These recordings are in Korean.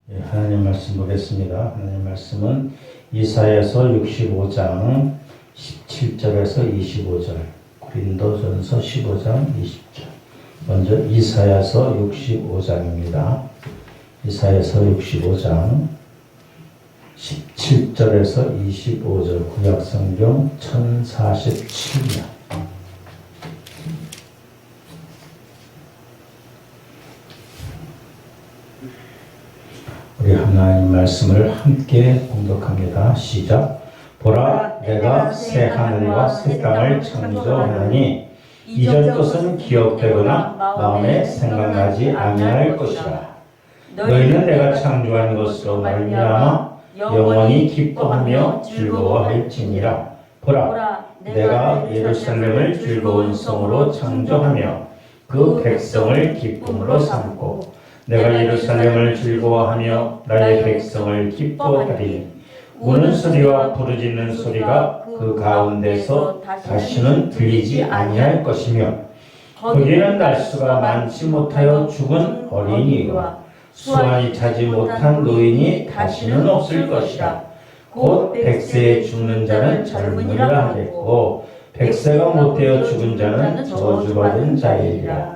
하나님 말씀 보겠습니다. 하나님 말씀은 이사야서 65장 17절에서 25절, 고린도전서 15장 20절. 먼저 이사야서 65장입니다. 이사야서 65장 17절에서 25절, 구약성경 1047면. 우리 하나님 말씀을 함께 봉독합니다. 시작. 보라, 내가 새 하늘과 새 땅을 창조하노니 이전 것은 기억되거나 마음에 생각나지 아니할 것이라. 너희는 내가 창조한 것으로 말미암아 영원히 기뻐하며 즐거워할지니라. 보라, 내가 예루살렘을 즐거운 성으로 창조하며 그 백성을 기쁨으로 삼고 내가 예루살렘을 즐거워하며 나의 백성을 기뻐하리니 우는 소리와 부르짖는 소리가 그 가운데서 다시는 들리지 아니할 것이며 거기에는 날수가 많지 못하여 죽은 어린이와 수완이 차지 못한 노인이 다시는 없을 것이라. 곧 백세에 죽는 자는 젊으니라 하겠고 백세가 못되어 죽은 자는 저주받은 자이리라.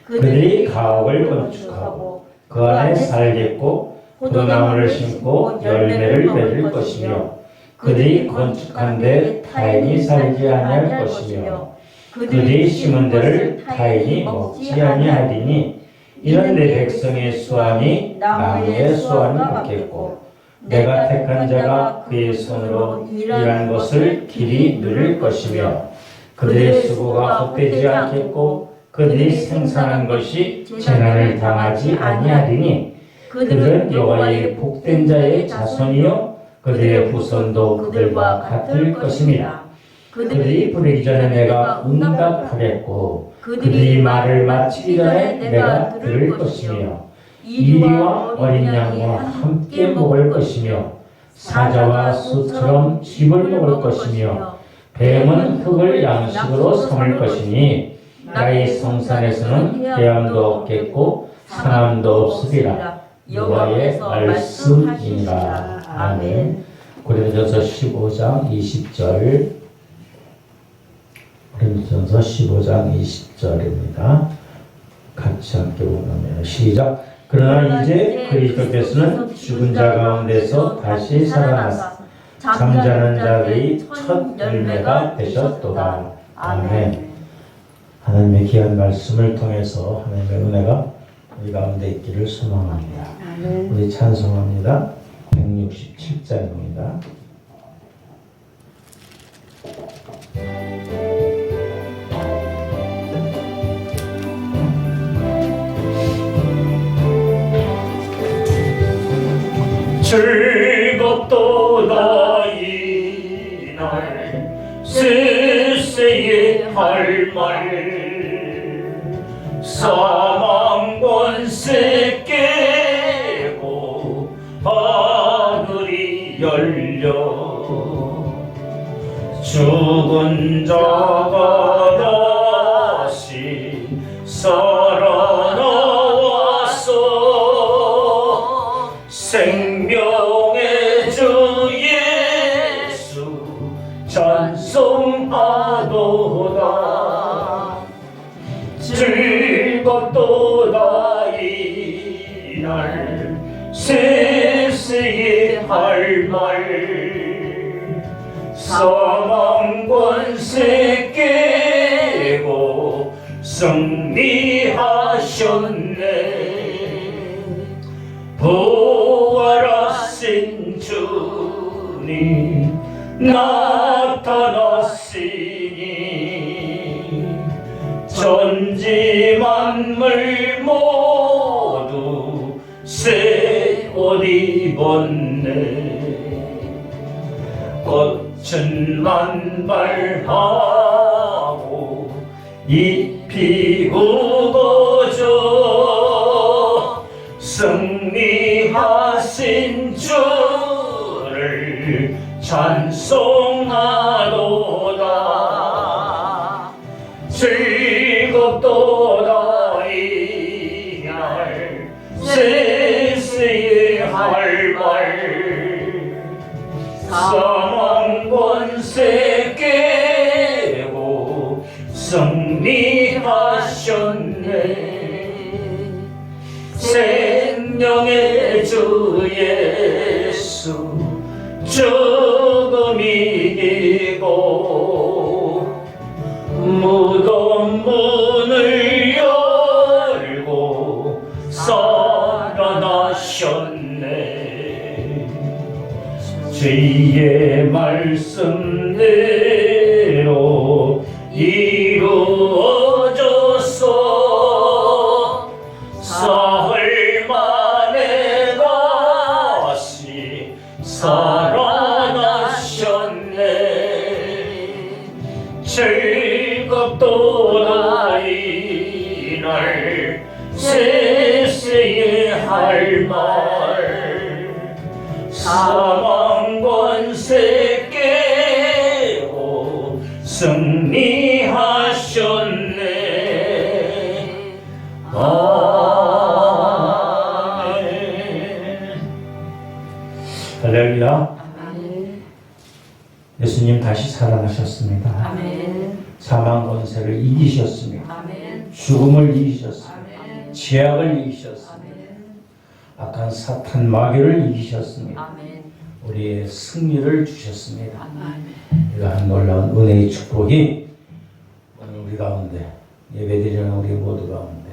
그들이 가옥을 건축하고 그 안에 살겠고 포도나무를 심고 열매를 맺을 것이며 그들이 건축한 데 타인이 살지 아니할 것이며 그들이 심은 데를 타인이 먹지 아니하리니 이는 내 백성의 수완이 나무의 수완이 같겠고 내가 택한 자가 그의 손으로 일한 것을 길이 누릴 것이며 그들의 수고가 헛되지 않겠고 그들이 생산한 것이 재난을 당하지 아니하리니 그들은 여호와의 복된 자의 자손이요 그들의 후손도 그들과 같을 것입니다. 그들이 부르기 전에 내가 응답하겠고 그들이 말을 마치기 전에 내가 들을 것이며 이리와 어린 양과 함께 먹을 것이며 사자와 수처럼 즙을 먹을 것이며 뱀은 흙을 양식으로 삼을 것이니 나의 성산에서는 해함도 없겠고 상함도 없으리라. 여호와의 말씀이니라. 아멘. 고린도전서 15장 20절. 고린도전서 15장 20절입니다. 같이 함께 보면 시작. 그러나 이제 그리스도께서는 죽은 자 가운데서 다시 살아나사 잠자는 자들의 첫 열매가 되셨도다. 아멘. 하나님의 귀한 말씀을 통해서 하나님의 은혜가 우리 가운데 있기를 소망합니다. 우리 찬송합니다. 167장입니다. 즐겁도다 이날 세세의 할 말 사망 권세 깨고 하늘이 열려 죽은 자가 다시 살아나와서 생명의 주 예수 찬송하도다. 즐겁도다 이날 세세의 할 말 사망 권세 깨고 승리하셨네. 부활하신 주님 나타났으니 전지 만물 모두 새 옷 입었네. 꽃은 만발하고 잎이 우거져 승리하신 주를 찬송하도다. 즐겁도다 이날 세세의 할 사망 권세 깨고 승리하셨네. 생명의 주 예수 죽음 이기고 무덤 문을 열고 살아나셨네. 주의 말씀대로 이루어져서 사흘 만에 다시 살아나셨네. 즐겁도다 이날 세세히 할 말. 사망 권세 깨고 승리하셨네. 아멘. 할렐루야. 아멘. 예수님 다시 살아나셨습니다. 아멘. 사망 권세를 이기셨습니다. 아멘. 죽음을 이기셨습니다. 아멘. 죄악을 이기셨습니다. 아멘. 악한 사탄 마귀를 이기셨습니다. 아멘. 우리의 승리를 주셨습니다. 아멘. 이러한 놀라운 은혜의 축복이 오늘 우리 가운데 예배드리는 우리 모두 가운데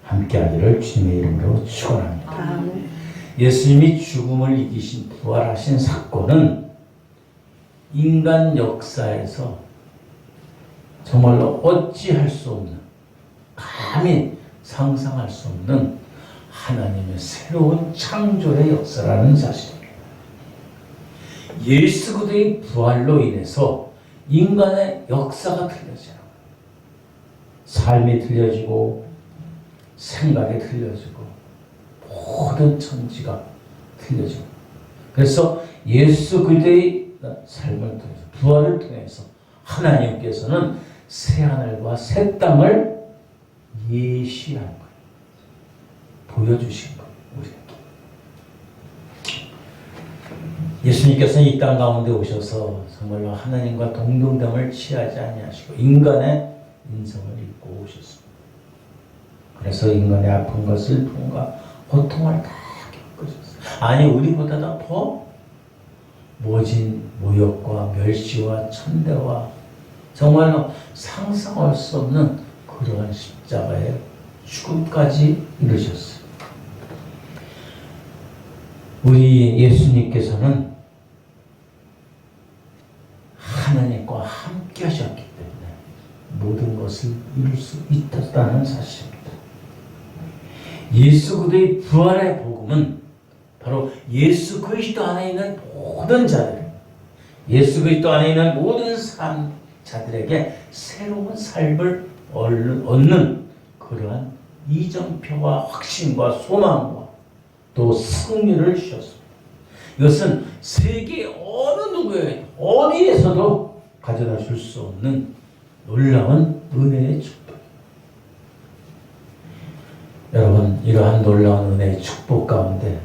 함께하기를 주님의 이름으로 축원합니다. 아멘. 예수님이 죽음을 이기신 부활하신 사건은 인간 역사에서 정말로 어찌할 수 없는, 감히 상상할 수 없는 하나님의 새로운 창조의 역사라는 사실입니다. 예수 그리스도의 부활로 인해서 인간의 역사가 틀려져요. 삶이 틀려지고 생각이 틀려지고 모든 천지가 틀려지고, 그래서 예수 그리스도의 삶을 통해서, 부활을 통해서 하나님께서는 새 하늘과 새 땅을 예시한 거예요. 보여주신 거예요, 우리에게. 예수님께서는 이 땅 가운데 오셔서 정말로 하나님과 동등됨을 취하지 아니하시고 인간의 인성을 입고 오셨습니다. 그래서 인간의 아픈 것, 슬픔과 고통을 다 겪으셨어요. 아니, 우리보다 더 모진 모욕과 멸시와 천대와 정말로 상상할 수 없는 그러한 십자가의 죽음까지 이루셨어요. 우리 예수님께서는 하나님과 함께 하셨기 때문에 모든 것을 이룰 수 있었다는 사실입니다. 예수 그리스도의 부활의 복음은 바로 예수 그리스도 안에 있는 모든 자들, 예수 그리스도 안에 있는 모든 자들에게 새로운 삶을 얻는 그러한 이정표와 확신과 소망과 또 승리를 주셨습니다. 이것은 세계 어느 누구에게 어디에서도 가져다 줄 수 없는 놀라운 은혜의 축복. 여러분, 이러한 놀라운 은혜의 축복 가운데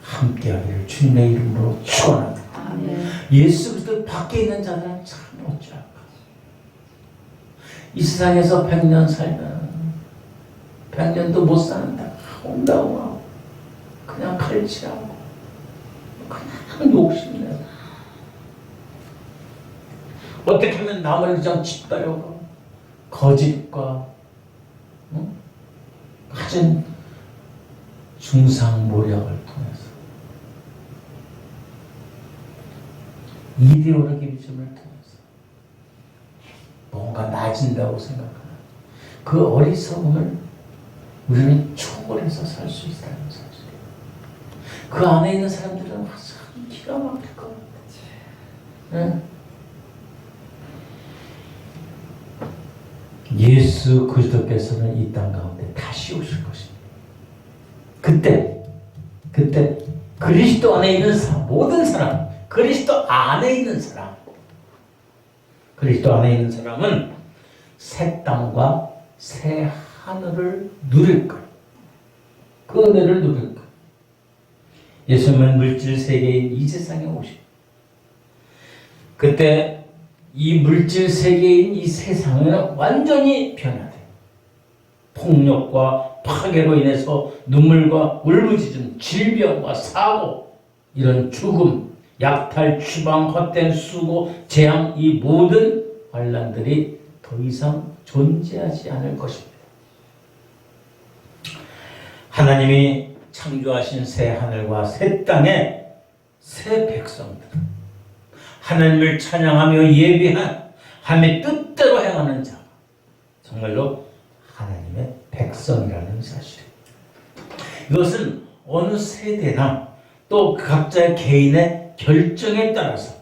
함께하기를 주님의 이름으로 축원합니다. 아멘. 예수 그리스도 밖에 있는 자들은 참 어찌할까? 이 세상에서 100년 살면 100년도 못 사는다. 온다고 그냥 칼질하고 그냥 욕심내고 어떻게 하면 남을 그냥 짓다려고 거짓과 가진 중상모략을 통해서 이데올로기즘을 통해서 뭔가 나아진다고 생각하는 그 어리석음을 우리는 초월해서 살 수 있다는 사실이에요. 그 안에 있는 사람들은 참 기가 막힐 것 같아요. 네? 예수 그리스도께서는 이 땅 가운데 다시 오실 것입니다. 그때 그리스도 안에 있는 사람, 모든 사람, 그리스도 안에 있는 사람, 그리스도 안에 있는 사람은 새 땅과 새 하늘을 누릴 거예요. 그 은혜를 누릴 거예요. 예수님은 물질 세계인 이 세상에 오시고 그때 이 물질 세계인 이 세상은 완전히 변화돼. 폭력과 파괴로 인해서 눈물과 울부짖음, 질병과 사고, 이런 죽음, 약탈, 추방, 헛된 수고, 재앙, 이 모든 환란들이 더 이상 존재하지 않을 것입니다. 하나님이 창조하신 새 하늘과 새 땅의 새 백성들, 하나님을 찬양하며 예비한 하나님의 뜻대로 행하는 자, 정말로 하나님의 백성이라는 사실입니다. 이것은 어느 세대나 또 각자의 개인의 결정에 따라서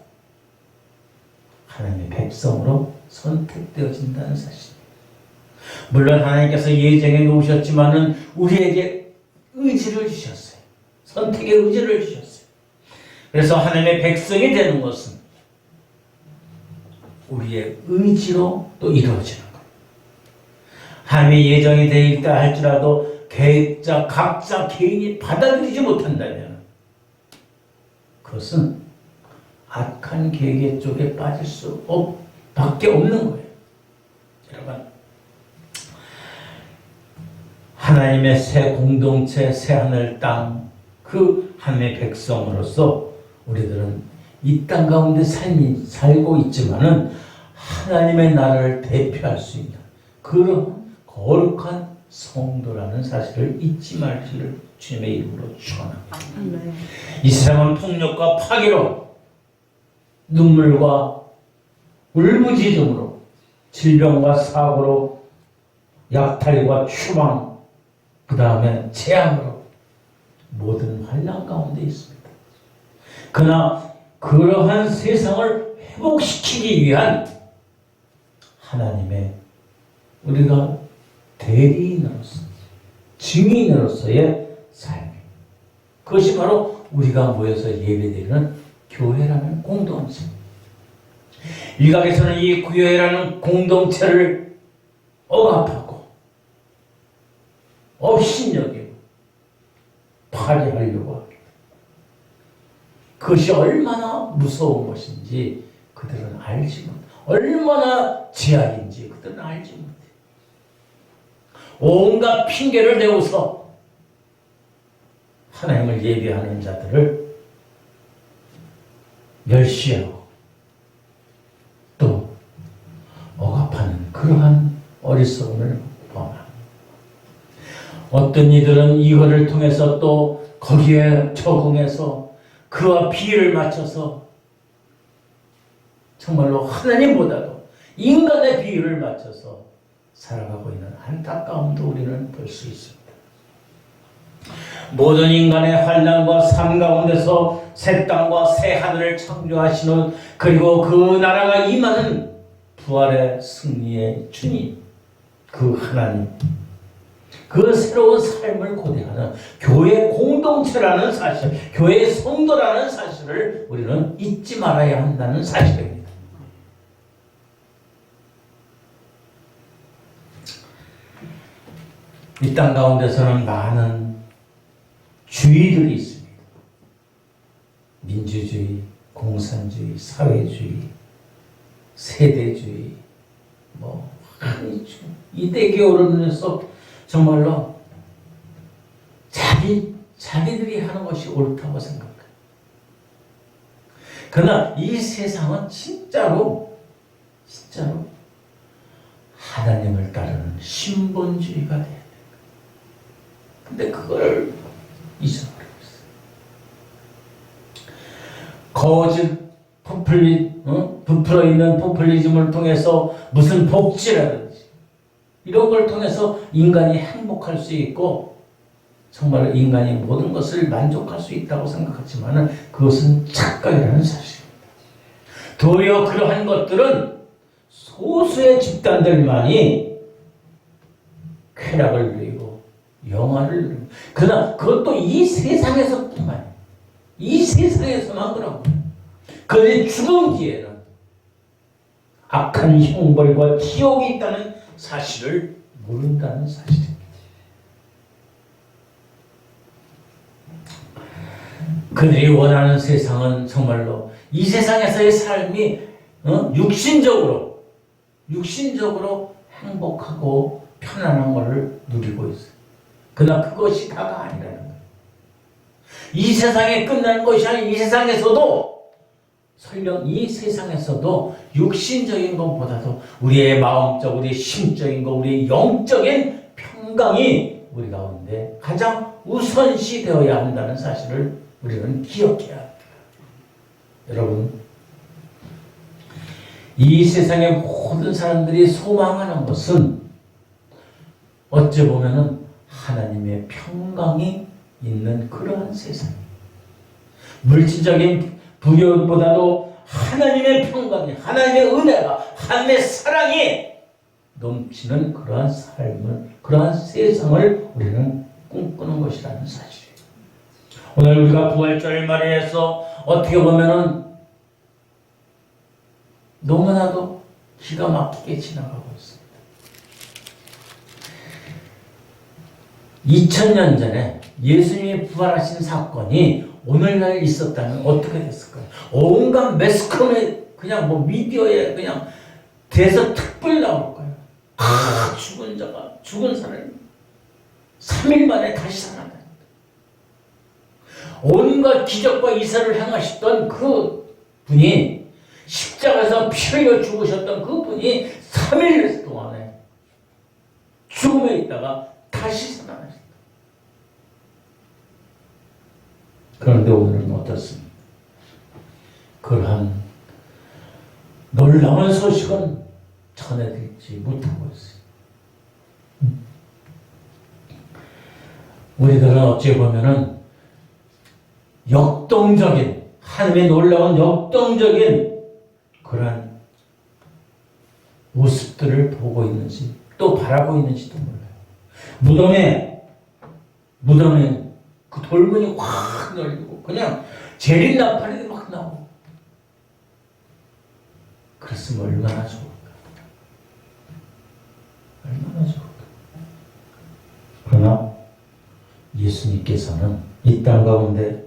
하나님의 백성으로 선택되어진다는 사실입니다. 물론 하나님께서 예정해 놓으셨지만은 우리에게 의지를 주셨어요. 선택의 의지를 주셨어요. 그래서 하나님의 백성이 되는 것은 우리의 의지로 또 이루어지는 거예요. 하나님의 예정이 되어 있다 할지라도 각자 개인이 받아들이지 못한다면 그것은 악한 계획 쪽에 빠질 밖에 없는 거예요. 여러분, 하나님의 새 공동체, 새 하늘 땅, 그 하나님의 백성으로서 우리들은 이 땅 가운데 살고 있지만은 하나님의 나라를 대표할 수 있는 그런 거룩한 성도라는 사실을 잊지 말기를 주님의 이름으로 축원합니다. 이 세상은 폭력과 파괴로, 눈물과 울부짖음으로, 질병과 사고로, 약탈과 추방, 그 다음에 재앙으로 모든 환난 가운데 있습니다. 그러나 그러한 세상을 회복시키기 위한 하나님의 우리가 대리인으로서, 증인으로서의 삶, 그것이 바로 우리가 모여서 예배드리는 교회라는 공동체. 일각에서는 이 교회라는 공동체를 억압하고 업신여기고 파괴하려고 합니다. 그것이 얼마나 무서운 것인지 그들은 알지 못해. 얼마나 제약인지 그들은 알지 못해. 온갖 핑계를 대고서 하나님을 예배하는 자들을 멸시하고 또 억압하는 그러한 어리석음을 범합니다. 어떤 이들은 이거를 통해서 또 거기에 적응해서 그와 비를 맞춰서 정말로 하나님보다도 인간의 비율을 맞춰서 살아가고 있는 안타까움도 우리는 볼 수 있습니다. 모든 인간의 환난과 삶 가운데서 새 땅과 새 하늘을 창조하시는, 그리고 그 나라가 임하는 부활의 승리의 주님, 그 하나님, 그 새로운 삶을 고대하는 교회 공동체라는 사실, 교회의 성도라는 사실을 우리는 잊지 말아야 한다는 사실입니다. 이 땅 가운데서는 많은 주의들이 있습니다. 민주주의, 공산주의, 사회주의, 세대주의, 한의주의, 이대기 오르면서 정말로 자기들이 하는 것이 옳다고 생각해요. 그러나 이 세상은 진짜로 하나님을 따르는 신본주의가 돼야 돼요. 근데 그걸 잊어버리고 있어요. 거짓 부풀어 있는 포퓰리즘을 통해서 무슨 복지라든지 이런 걸 통해서 인간이 행복할 수 있고 정말 인간이 모든 것을 만족할 수 있다고 생각하지만 그것은 착각이라는 사실입니다. 도리어 그러한 것들은 소수의 집단들만이 쾌락을 누리고 영화를 누리고, 그러나 그것도 이 세상에서뿐만, 이 세상에서만 그러고, 그들이 죽은 뒤에는 악한 형벌과 지옥이 있다는 사실을 모른다는 사실입니다. 그들이 원하는 세상은 정말로 이 세상에서의 삶이 육신적으로 행복하고 편안한 것을 누리고 있어요. 그러나 그것이 다가 아니라는 거예요. 이 세상에 끝나는 것이 아닌 이 세상에서도 설령 이 세상에서도 육신적인 것보다도 우리의 마음적, 우리의 심적인 것, 우리의 영적인 평강이 우리 가운데 가장 우선시 되어야 한다는 사실을 우리는 기억해야 합니다. 여러분, 이 세상의 모든 사람들이 소망하는 것은 어찌 보면은 하나님의 평강이 있는 그러한 세상. 물질적인 부여보다도 하나님의 평강이, 하나님의 은혜가, 하나님의 사랑이 넘치는 그러한 삶을, 그러한 세상을 우리는 꿈꾸는 것이라는 사실이에요. 오늘 우리가 부활절 맞이해서 어떻게 보면은 너무나도 기가 막히게 지나가고 있습니다. 2000년 전에 예수님이 부활하신 사건이 오늘날 있었다면 어떻게 됐을까요? 온갖 매스컴에 그냥 미디어에 그냥 대서특별 나올 거예요. 죽은 자가, 죽은 사람이 3일 만에 다시 살아난다. 온갖 기적과 이사를 행하셨던 그 분이, 십자가에서 피 흘려 죽으셨던 그 분이 3일 동안에 죽음에 있다가 다시 살아나셨다. 그런데 오늘은 어떻습니까? 그러한 놀라운 소식은 전해드리지 못하고 있어요. 우리들은 어찌 보면은 역동적인, 하나님의 놀라운 역동적인 그러한 모습들을 보고 있는지 또 바라고 있는지도 몰라요. 무덤에 그 돌문이 확 열리고 그냥 재린 나팔이 막 나오고, 그랬으면 얼마나 좋을까. 얼마나 좋을까. 그러나 예수님께서는 이 땅 가운데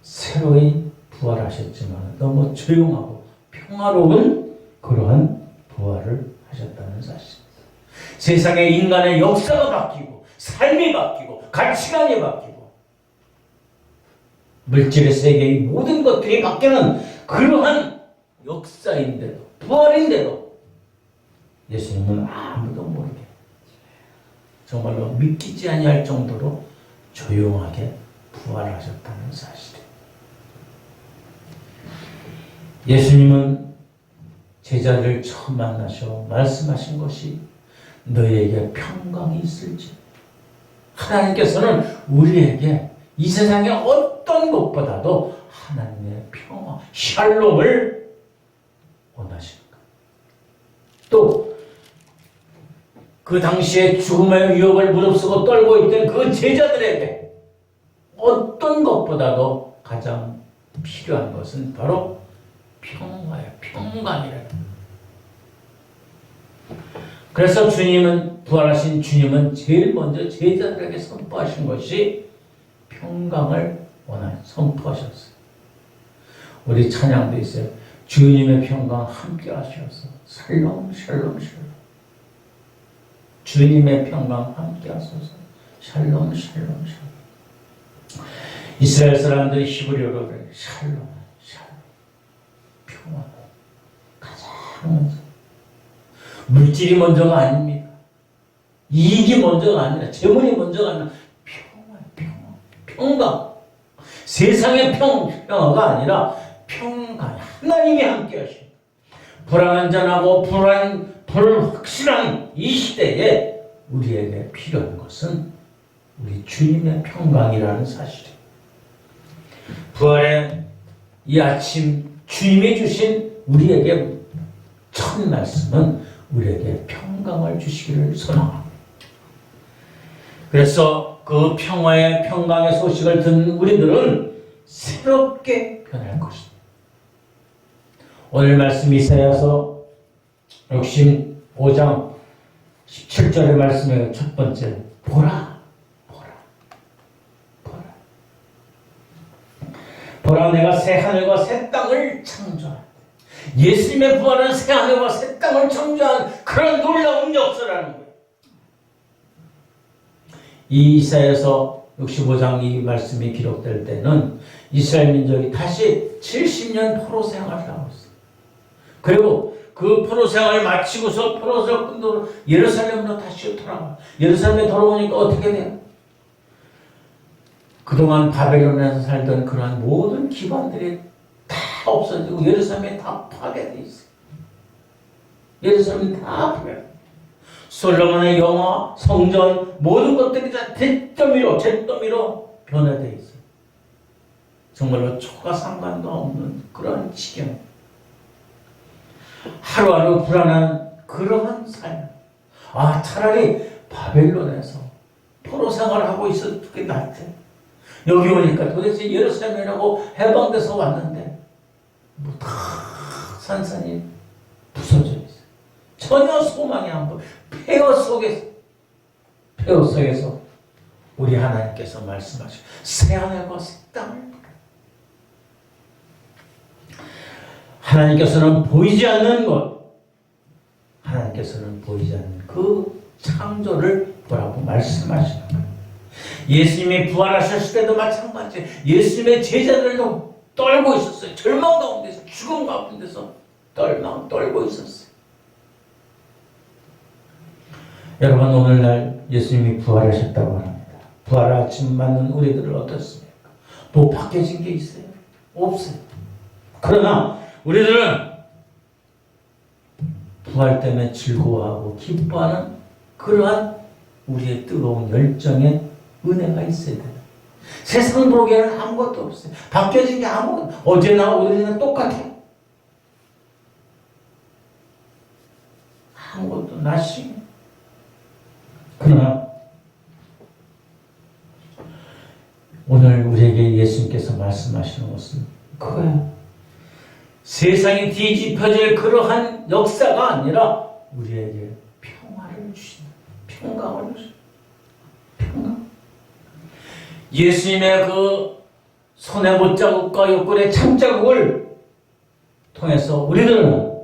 새로이 부활하셨지만 너무 조용하고 평화로운 그러한 부활을 하셨다는 사실입니다. 세상의 인간의 역사가 바뀌고 삶이 바뀌고 가치관이 바뀌고 물질의 세계의 모든 것들이 바뀌는 그러한 역사인데도, 부활인데도 예수님은 아무도 모르게 정말로 믿기지 아니할 정도로 조용하게 부활하셨다는 사실이에요. 예수님은 제자들 처음 만나셔 말씀하신 것이 너희에게 평강이 있을지. 하나님께서는 우리에게 이 세상의 어떤 것보다도 하나님의 평화, 샬롬을 원하십니다. 또 그 당시에 죽음의 위협을 무릅쓰고 떨고 있던 그 제자들에게 어떤 것보다도 가장 필요한 것은 바로 평화예요. 평강이래요. 그래서 부활하신 주님은 제일 먼저 제자들에게 선포하신 것이 평강을 선포하셨어요. 우리 찬양도 있어요. 주님의 평강 함께 하셔서 샬롬 샬롬 샬롬. 주님의 평강 함께 하소서 샬롬 샬롬 샬롬. 이스라엘 사람들이 히브리어로 그래요. 샬롬 샬롬. 평화. 가장 먼저. 물질이 먼저가 아닙니다. 이익이 먼저가 아니라, 재물이 먼저가 아니라 평강. 세상의 평화가 아니라 평강. 하나님이 함께 하십니다. 불안한전하고 불확실한 이 시대에 우리에게 필요한 것은 우리 주님의 평강이라는 사실이에요. 부활의 이 아침 주님이 주신 우리에게 첫 말씀은 우리에게 평강을 주시기를 소망합니다. 그래서 그 평강의 소식을 듣는 우리들은 새롭게 변할 것입니다. 오늘 말씀 이사야서 65장 17절의 말씀의 첫 번째, 보라 내가 새 하늘과 새 땅을 창조하였다. 예수님의 부활은 새 하늘과 새 땅을 창조한 그런 놀라운 역사라는 거예요. 이 이사야서 65장 이 말씀이 기록될 때는 이스라엘 민족이 다시 70년 포로 생활을 하고 있어요. 그리고 그 포로 생활을 마치고서 포로에서 끝으로 예루살렘으로 다시 돌아와. 예루살렘에 돌아오니까 어떻게 돼요? 그동안 바벨론에서 살던 그러한 모든 기반들이 다 없어지고 예루살렘이 다 파괴되어 있어요. 예루살렘이 다 파괴. 솔로몬의 영화, 성전 모든 것들이 다 잿더미로 변화되어 있어요. 정말로 초가 상관도 없는 그런 지경. 하루하루 불안한 그러한 삶. 차라리 바벨론에서 포로 생활을 하고 있어도 그게 낫대. 여기 오니까 도대체 예루살렘이라고 해방돼서 왔는데 다 산산이 부서져 있어요. 전혀 소망이 안 보여. 폐허 속에서 우리 하나님께서 말씀하시고 새 하늘과 새 땅을 하나님께서는 보이지 않는 것, 하나님께서는 보이지 않는 그 창조를 보라고 말씀하시는 거예요. 예수님이 부활하셨을 때도 마찬가지예요. 예수님의 제자들도 떨고 있었어요. 절망 가운데서, 죽음 가운데서 떨고 있었어요. 여러분, 오늘날 예수님이 부활하셨다고 합니다. 부활 아침 맞는 우리들은 어떻습니까? 뭐 바뀌어진 게 있어요? 없어요. 그러나 우리들은 부활 때문에 즐거워하고 기뻐하는 그러한 우리의 뜨거운 열정의 은혜가 있어야 돼요. 세상 보기에는 아무것도 없어요. 바뀌어진 게 아무것도, 어제나 오늘이나 똑같아요. 아무것도 나시. 그러나 오늘 우리에게 예수님께서 말씀하시는 것은 그거예요. 세상이 뒤집혀질 그러한 역사가 아니라 우리에게 평화를 주신다. 평강을 주신다. 평강. 예수님의 그 손의 못자국과 옆구리의 참자국을 통해서 우리들은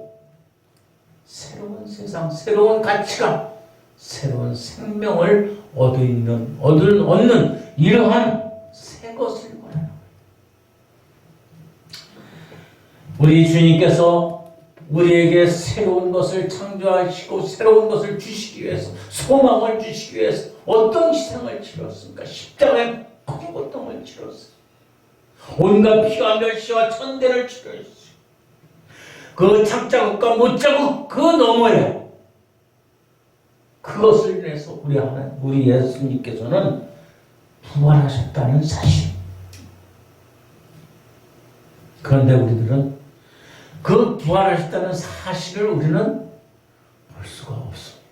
새로운 세상, 새로운 가치관, 새로운 생명을 얻는 이러한 새 것을 원하는 거예요. 우리 주님께서 우리에게 새로운 것을 창조하시고 새로운 것을 주시기 위해서, 소망을 주시기 위해서 어떤 희생을 치렀습니까? 십자가의 큰 고통을 치렀어요. 온갖 피와 멸시와 천대를 치렀어요. 그 창자국과 못자국 그 너머에 그것을 위해서 우리 예수님께서는 부활하셨다는 사실. 그런데 우리들은 그 부활하셨다는 사실을 우리는 볼 수가 없습니다.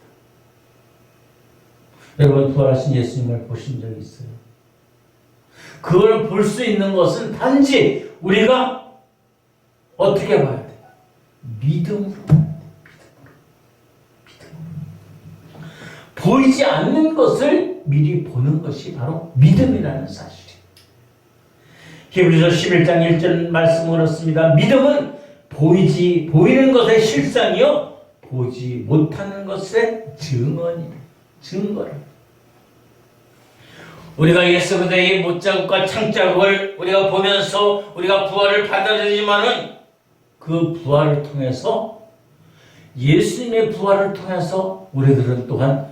여러분, 부활하신 예수님을 보신 적 있어요? 그걸 볼 수 있는 것은 단지 우리가 어떻게 봐야 돼요? 믿음으로. 보이지 않는 것을 미리 보는 것이 바로 믿음이라는 사실이에요. 히브리서 11장 1절 말씀을 그렇습니다. 믿음은 보이는 것의 실상이요 보지 못하는 것의 증거를. 우리가 예수 그리스도의 못자국과 창자국을 우리가 보면서 우리가 부활을 받아들이지만은 그 부활을 통해서, 예수님의 부활을 통해서 우리들은 또한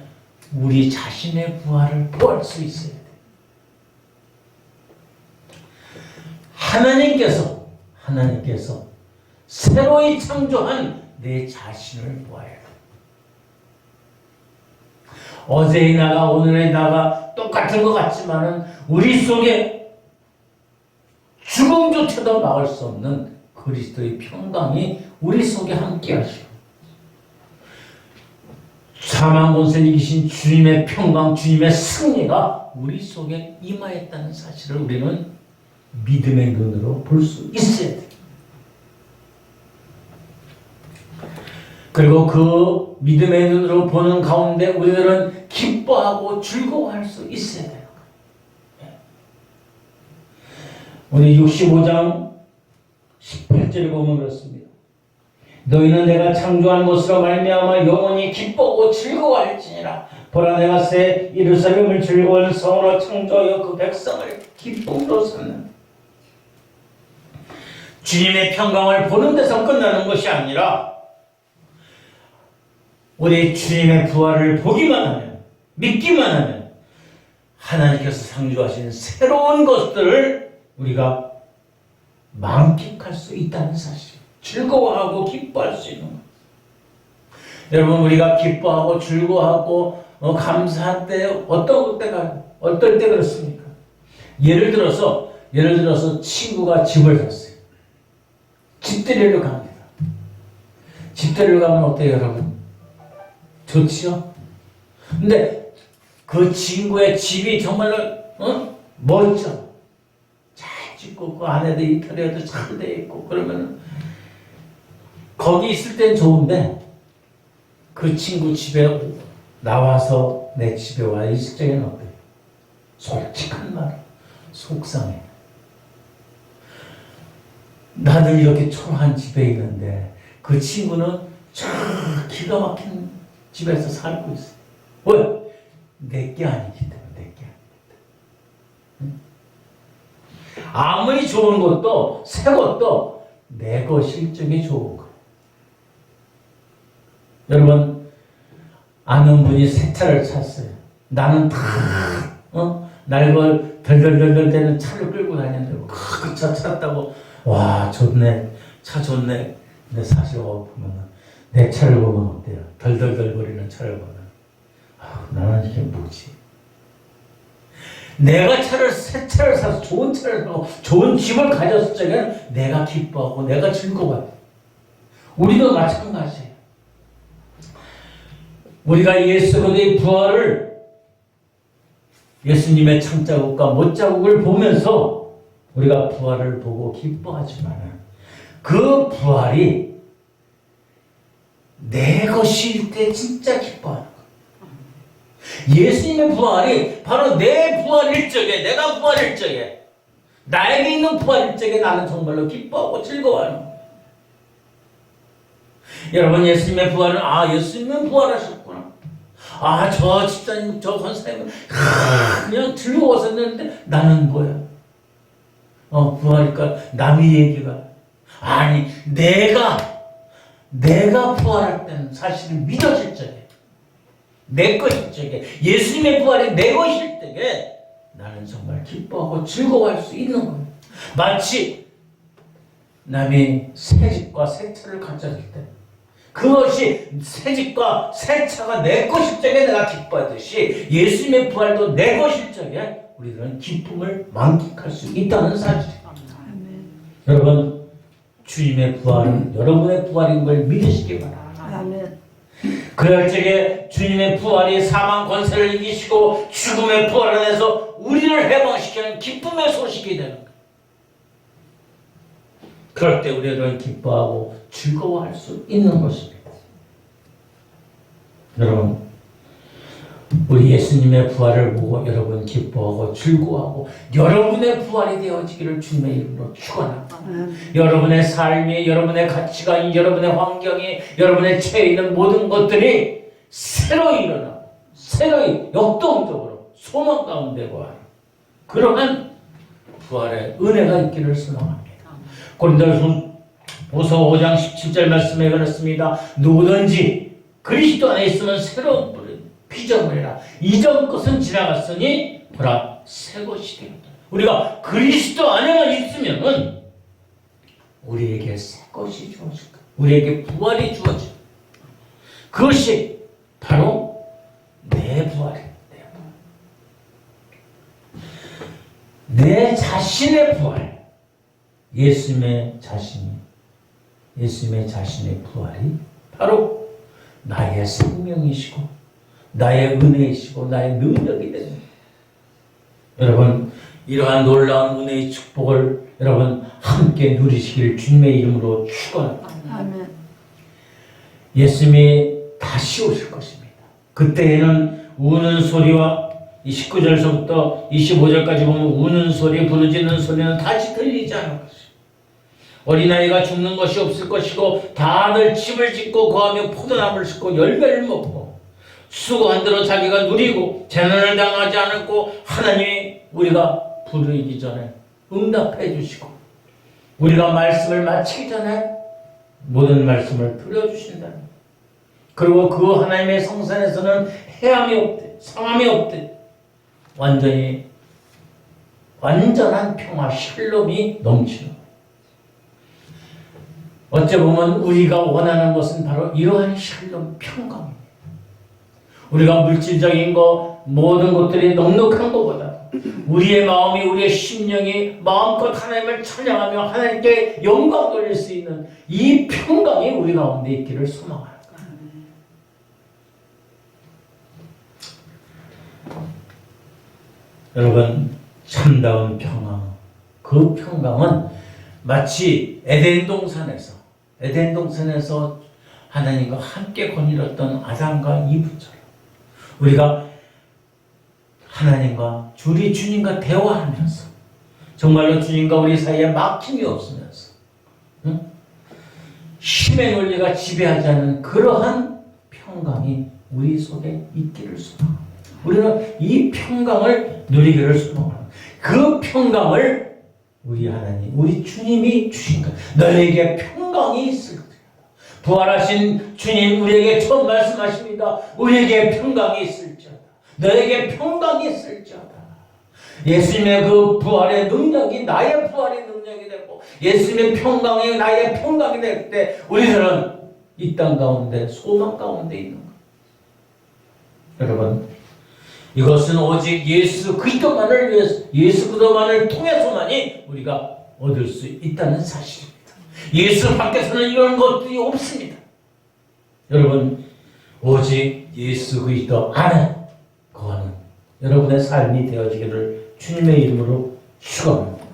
우리 자신의 부활을 보할 수 있어야 돼요. 하나님께서 새로이 창조한 내 자신을 보아야 돼. 어제의 나가 오늘의 나가 똑같은 것 같지만은 우리 속에 죽음조차도 막을 수 없는 그리스도의 평강이 우리 속에 함께 하시고, 사망 권세를 이기신 주님의 평강, 주님의 승리가 우리 속에 임하였다는 사실을 우리는 믿음의 눈으로 볼 수 있어야 돼요. 그리고 그 믿음의 눈으로 보는 가운데 우리들은 기뻐하고 즐거워할 수 있어야 돼요. 우리 65장 18절에 보면 그렇습니다. 너희는 내가 창조한 것으로 말미암아 영원히 기뻐하고 즐거워할지니라. 보라, 내가 새 예루살렘을 즐거운 성으로 창조하여 그 백성을 기쁨으로 삼는. 주님의 평강을 보는 데서 끝나는 것이 아니라 우리 주님의 부활을 보기만 하면, 믿기만 하면 하나님께서 창조하신 새로운 것들을 우리가 만끽할 수 있다는 사실, 즐거워하고 기뻐할 수 있는 것. 여러분, 우리가 기뻐하고 즐거워하고 감사할 때 어떨 때 그렇습니까? 예를 들어서 친구가 집을 샀어요. 집들이를 갑니다. 집들이를 가면 어때요, 여러분? 좋지요? 근데 그 친구의 집이 정말로 멋져. 잘 짓고 그 안에도 인테리어도 잘 돼 있고 그러면 거기 있을 땐 좋은데 그 친구 집에 나와서 내 집에 와 있을 적에는 어때요? 솔직한 말, 속상해. 나는 이렇게 초라한 집에 있는데 그 친구는 저 기가 막힌 집에서 살고 있어. 왜? 내게 아니기 때문에. 내게 아니기 때문에. 아무리 좋은 것도 새 것도 내 것일 적에 좋은 거. 여러분, 아는 분이 새 차를 샀어요. 나는 다 낡은 덜덜덜덜 되는 차를 끌고 다녔는데 그 차 샀다고 와 좋네, 차 좋네. 근데 사실 보면 내 차를 보면 어때요? 덜덜덜 거리는 차를 보면 나는 이게 뭐지? 내가 새 차를 사서 좋은 차를 사고 좋은 집을 가졌을 적에는 내가 기뻐하고 내가 즐거워요. 우리도 마찬가지예요. 우리가 예수 그리스도의 부활을, 예수님의 창자국과 못자국을 보면서 우리가 부활을 보고 기뻐하지만 그 부활이 내 것일 때 진짜 기뻐하는 거예요. 예수님의 부활이 바로 내 부활일 적에, 내가 부활일 적에, 나에게 있는 부활일 적에 나는 정말로 기뻐하고 즐거워하는 거예요. 여러분, 예수님의 부활은 예수님은 부활하셨구나. 저 집사님, 저 권사님은 그냥 즐거워서 했는데 나는 뭐야? 부활일까? 남의 얘기가. 아니, 내가 부활할 때는 사실 믿어질 적에, 내 것일 적에, 예수님의 부활이 내 것일 때에 나는 정말 기뻐하고 즐거워할 수 있는 거예요. 마치 남이 새 집과 새 차를 가졌을 때 그것이 새 집과 새 차가 내 것일 적에 내가 기뻐하듯이 예수님의 부활도 내 것일 적에 우리들은 기쁨을 만끽할 수 있다는 사실입니다. 여러분, 주님의 부활은 여러분의 부활인 걸 믿으시기 바랍니다. 그럴 적에 주님의 부활이 사망 권세를 이기시고 죽음의 부활을 해서 우리를 해방시키는 기쁨의 소식이 되는 거예요. 그럴 때 우리는 기뻐하고 즐거워할 수 있는 것입니다. 여러분, 우리 예수님의 부활을 보고 여러분 기뻐하고 즐거워하고 여러분의 부활이 되어지기를 주님의 이름으로 축원합니다. 여러분의 삶이, 여러분의 가치관이, 여러분의 환경이, 여러분의 처해 있는 모든 것들이 새로이 일어나고 새로이 역동적으로 소망 가운데 거하는 그러한 부활의 은혜가 있기를 소망합니다. 고린도후서 5장 17절 말씀에 그렇습니다. 누구든지 그리스도 안에 있으면 새로운 피조물이라. 이전 것은 지나갔으니 보라 새 것이 되었다. 우리가 그리스도 안에만 있으면은 우리에게 새 것이 주어질 거야. 우리에게 부활이 주어질 거야. 그것이 바로 내 부활이야. 내 자신의 부활. 예수님의 자신의 부활이 바로 나의 생명이시고 나의 은혜이시고 나의 능력이 됩니다. 여러분, 이러한 놀라운 은혜의 축복을 여러분 함께 누리시길 주님의 이름으로 축원합니다. 아멘. 예수님이 다시 오실 것입니다. 그때에는 우는 소리와 19절서부터 25절까지 보면 우는 소리, 부르짖는 소리는 다시 들리지 않을 것입니다. 어린아이가 죽는 것이 없을 것이고 다들 집을 짓고 거하며 포도나무를 심고 열매를 먹고 수고한 대로 자기가 누리고 재난을 당하지 않았고 하나님이 우리가 부르기 전에 응답해 주시고 우리가 말씀을 마치기 전에 모든 말씀을 들려주신다. 그리고 그 하나님의 성산에서는 해함이 없대, 상함이 없대. 완전한 평화, 샬롬이 넘치는. 어째 보면 우리가 원하는 것은 바로 이러한 샬롬, 평강입니다. 우리가 물질적인 것, 모든 것들이 넉넉한 것보다 우리의 마음이, 우리의 심령이 마음껏 하나님을 찬양하며 하나님께 영광 돌릴 수 있는 이 평강이 우리 가운데 있기를 소망합니다. 여러분, 참다운 평강, 그 평강은 마치 에덴 동산에서 하나님과 함께 거닐었던 아담과 이브처럼 우리가 하나님과 우리 주님과 대화하면서 정말로 주님과 우리 사이에 막힘이 없으면서 힘의 논리가 지배하지 않는 그러한 평강이 우리 속에 있기를 소망합니다. 우리는 이 평강을 누리기를 소망합니다. 그 평강을 우리 하나님, 우리 주님이 주신 것. 너에게 평강이 있을 것이다. 부활하신 주님 우리에게 처음 말씀하십니다. 우리에게 평강이 있을지어다. 너에게 평강이 있을지어다. 예수님의 그 부활의 능력이 나의 부활의 능력이 되고 예수님의 평강이 나의 평강이 될 때 우리들은 이 땅 가운데 소망 가운데 있는 것. 여러분, 이것은 오직 예수 그리스도만을 위해서, 예수 그리스도만을 통해서만이 우리가 얻을 수 있다는 사실입니다. 예수 밖에서는 이런 것들이 없습니다. 여러분, 오직 예수 그리스도 안에 거하는 여러분의 삶이 되어지기를 주님의 이름으로 축원합니다.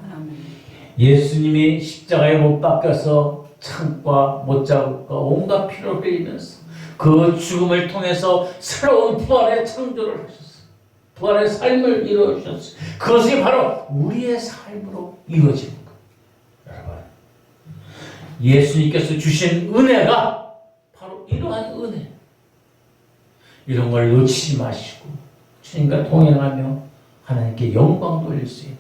예수님이 십자가에 못 박혀서 창과 못자국과 온갖 피를 흘리면서 그 죽음을 통해서 새로운 부활의 창조를 하셨어요. 부활의 삶을 이루어주셨어요. 그것이 바로 우리의 삶으로 이루어지는 거예요. 여러분, 예수님께서 주신 은혜가 바로 이러한 은혜. 이런 걸 놓치지 마시고 주님과 동행하며 하나님께 영광 돌릴 수 있는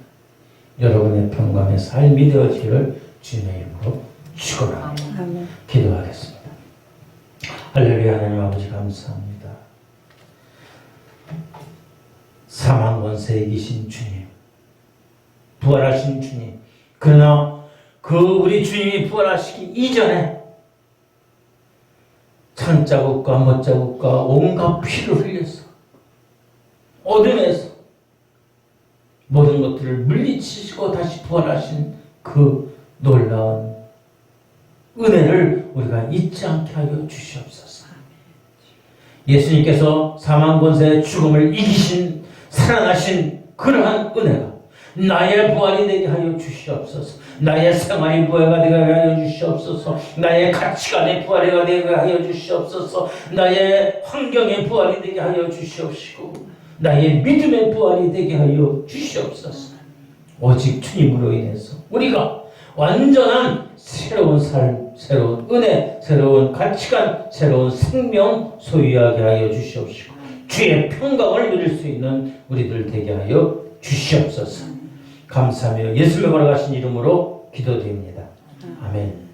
여러분의 평강의 삶이 되어지기를 주님의 이름으로 축원합니다. 기도하겠습니다. 할렐루야. 하나님 아버지 감사합니다. 사망 권세에 계신 주님, 부활하신 주님. 그러나 그 우리 주님이 부활하시기 이전에 창자국과 못자국과 온갖 피를 흘려서 어둠에서 모든 것들을 물리치시고 다시 부활하신 그 놀라운 은혜를 우리가 잊지 않게 하여 주시옵소서. 예수님께서 사망 권세의 죽음을 이기신 살아나신 그러한 은혜가 나의 부활이 되게 하여 주시옵소서. 나의 생활이 부활이 되게 하여 주시옵소서. 나의 가치관의 부활이 되게 하여 주시옵소서. 나의 환경의 부활이 되게 하여 주시옵시고 나의 믿음의 부활이 되게 하여 주시옵소서. 오직 주님으로 인해서 우리가 완전한 새로운 삶, 새로운 은혜, 새로운 가치관, 새로운 생명 소유하게 하여 주시옵시고 주의 평강을 누릴 수 있는 우리들 되게 하여 주시옵소서. 감사하며 예수님의 걸어가신 이름으로 기도드립니다. 아멘.